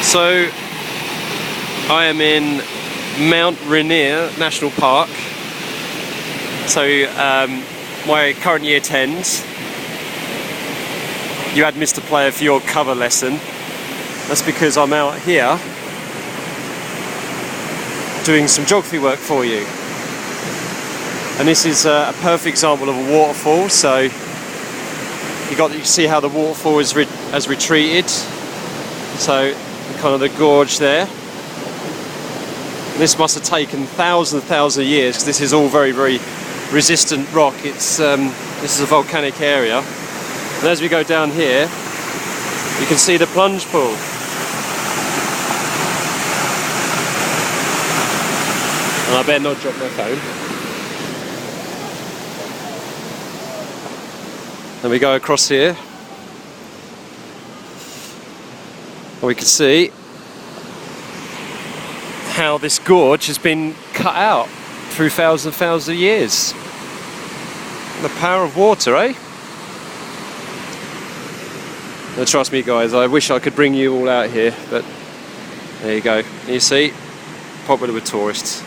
So I am in Mt Rainier National Park. So my current year 10s, you had Mr. Player for your cover lesson. That's because I'm out here doing some geography work for you. And this is a perfect example of a waterfall. So you can see how the waterfall has retreated. So kind of the gorge there. This must have taken thousands of years, because this is all very, very resistant rock. This is a volcanic area. And as we go down here, you can see the plunge pool. And I better not drop my phone. And we go across here, and we can see how this gorge has been cut out through thousands and thousands of years. The power of water, eh? Now, trust me guys, I wish I could bring you all out here, but there you go. You see, popular with tourists.